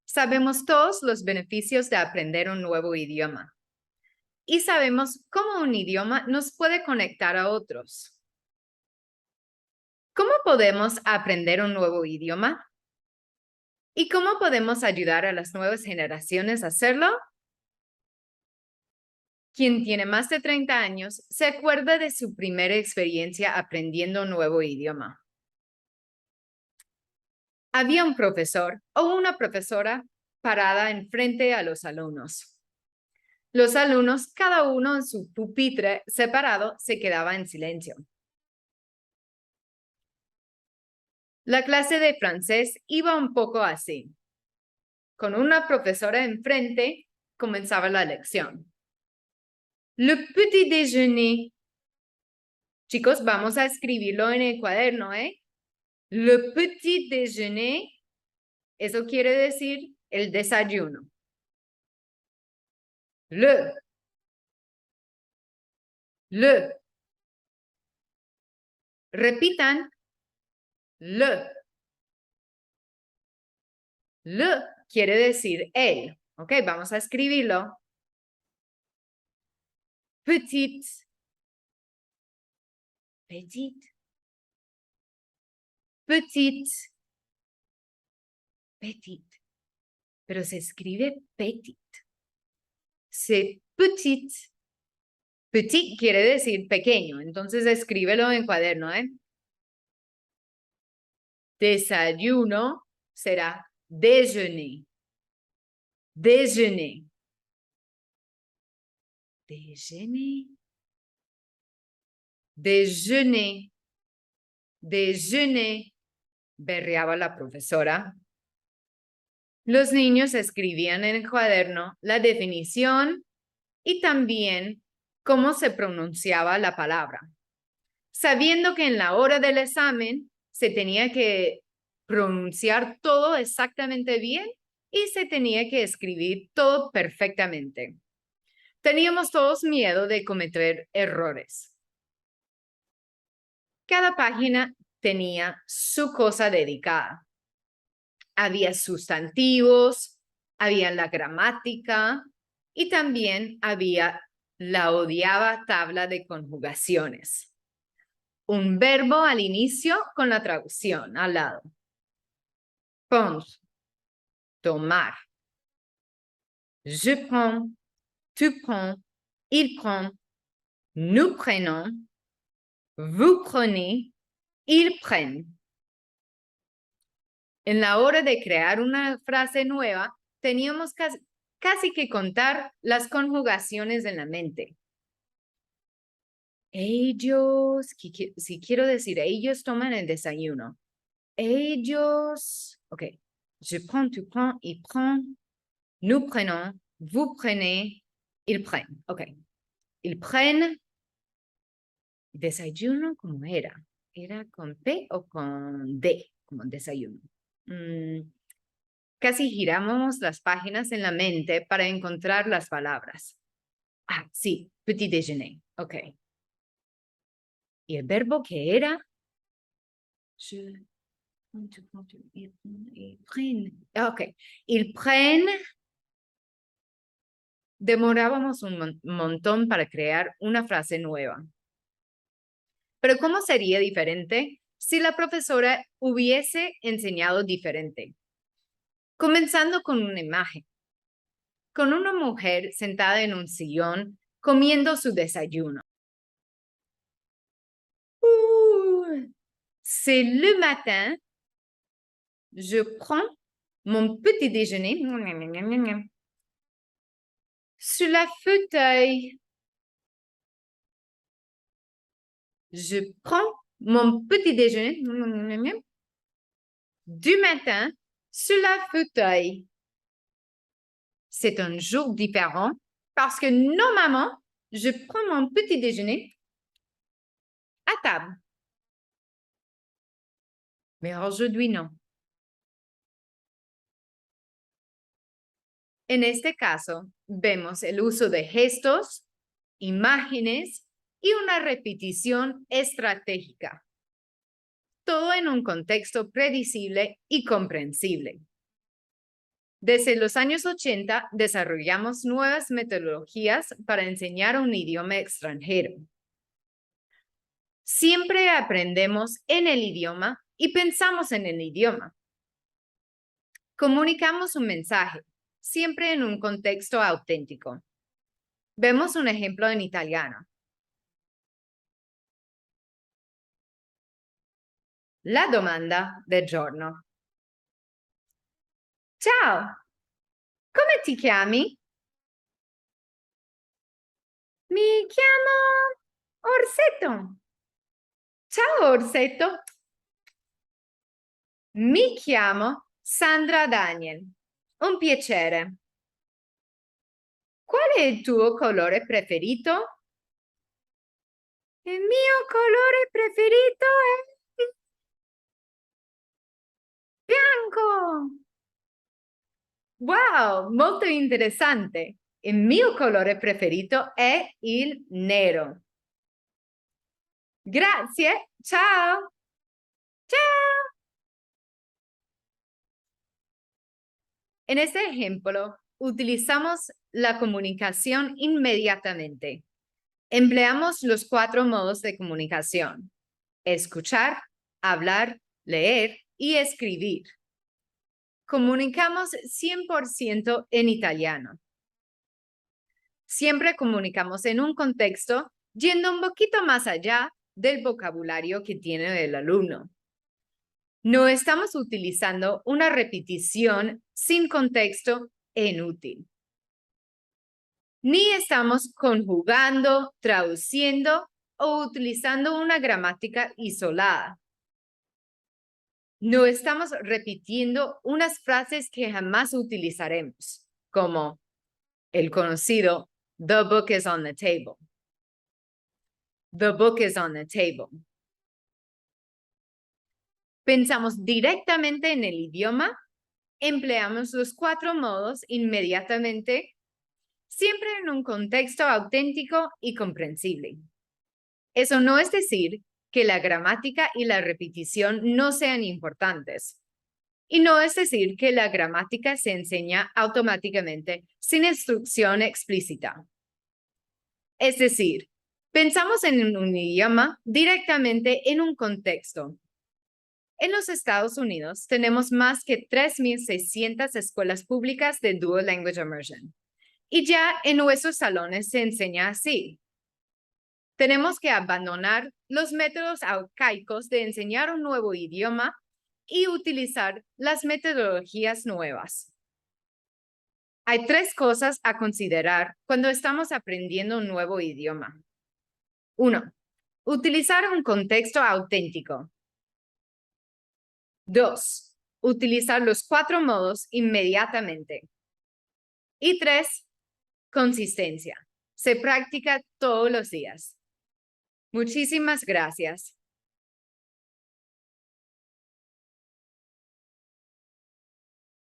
Sabemos todos los beneficios de aprender un nuevo idioma y sabemos cómo un idioma nos puede conectar a otros. ¿Cómo podemos aprender un nuevo idioma? ¿Y cómo podemos ayudar a las nuevas generaciones a hacerlo? Quien tiene más de 30 años se acuerda de su primera experiencia aprendiendo un nuevo idioma. Había un profesor o una profesora parada enfrente a los alumnos. Los alumnos, cada uno en su pupitre separado, se quedaba en silencio. La clase de francés iba un poco así. Con una profesora enfrente, comenzaba la lección. Le petit déjeuner. Chicos, vamos a escribirlo en el cuaderno, ¿eh? Le petit déjeuner, eso quiere decir el desayuno. Le. Repitan. Le. Le quiere decir el. Ok, vamos a escribirlo. Petit. Petit. Petit. Petit. Pero se escribe petit. C'est petit. Petit quiere decir pequeño, entonces escríbelo en cuaderno, ¿eh? Desayuno será déjeuner. Déjeuner. Déjeuner. Déjeuner. Déjeuner. Berreaba la profesora. Los niños escribían en el cuaderno la definición y también cómo se pronunciaba la palabra, sabiendo que en la hora del examen se tenía que pronunciar todo exactamente bien y se tenía que escribir todo perfectamente. Teníamos todos miedo de cometer errores. Cada página tenía su cosa dedicada. Había sustantivos, había la gramática y también había la odiada tabla de conjugaciones. Un verbo al inicio con la traducción al lado. Prendre, tomar. Je prends, tu prends, il prend, nous prenons, vous prenez, ils prennent. En la hora de crear una frase nueva, teníamos casi que contar las conjugaciones en la mente. Ellos, si quiero decir, ellos toman el desayuno. Ellos, ok. Je prends, tu prends, il prend, nous prenons, vous prenez, ils prennent. Ok. Ils prennent. Desayuno, ¿cómo era? ¿Era con P o con D? Como desayuno. Casi giramos las páginas en la mente para encontrar las palabras. Ah, sí, petit déjeuner. Ok. ¿Y el verbo qué era? Je. Ils prennent. Ok. Ils prennent. Demorábamos un montón para crear una frase nueva. Pero ¿cómo sería diferente si la profesora hubiese enseñado diferente? Comenzando con una imagen, con una mujer sentada en un sillón comiendo su desayuno. C'est le matin, je prends mon petit déjeuner sur la fauteuil. Je prends mon petit déjeuner du matin sur la fauteuil. C'est un jour différent parce que normalement, je prends mon petit déjeuner à table. Mais aujourd'hui, non. En este caso, vemos el uso de gestos, imágenes y una repetición estratégica. Todo en un contexto predecible y comprensible. Desde los años 80 desarrollamos nuevas metodologías para enseñar un idioma extranjero. Siempre aprendemos en el idioma y pensamos en el idioma. Comunicamos un mensaje, siempre en un contexto auténtico. Vemos un ejemplo en italiano. La domanda del giorno. Ciao, come ti chiami? Mi chiamo Orsetto. Ciao Orsetto. Mi chiamo Sandra Daniel. Un piacere. Qual è il tuo colore preferito? Il mio colore preferito è bianco. Wow, molto interessante. Il mio colore preferito è il nero. Grazie, ciao. Ciao. En este ejemplo, utilizamos la comunicación inmediatamente. Empleamos los 4 modos de comunicación: escuchar, hablar, leer y escribir. Comunicamos 100% en italiano. Siempre comunicamos en un contexto yendo un poquito más allá del vocabulario que tiene el alumno. No estamos utilizando una repetición sin contexto e inútil. Ni estamos conjugando, traduciendo o utilizando una gramática isolada. No estamos repitiendo unas frases que jamás utilizaremos, como el conocido "The book is on the table". The book is on the table. Pensamos directamente en el idioma, empleamos los 4 modos inmediatamente, siempre en un contexto auténtico y comprensible. Eso no es decir que la gramática y la repetición no sean importantes. Y no es decir que la gramática se enseña automáticamente sin instrucción explícita. Es decir, pensamos en un idioma directamente en un contexto. En los Estados Unidos tenemos más que 3,600 escuelas públicas de Dual Language Immersion. Y ya en nuestros salones se enseña así. Tenemos que abandonar los métodos arcaicos de enseñar un nuevo idioma y utilizar las metodologías nuevas. Hay 3 cosas a considerar cuando estamos aprendiendo un nuevo idioma. 1. Utilizar un contexto auténtico. 2. Utilizar los 4 modos inmediatamente. Y 3. Consistencia. Se practica todos los días. Muchísimas gracias.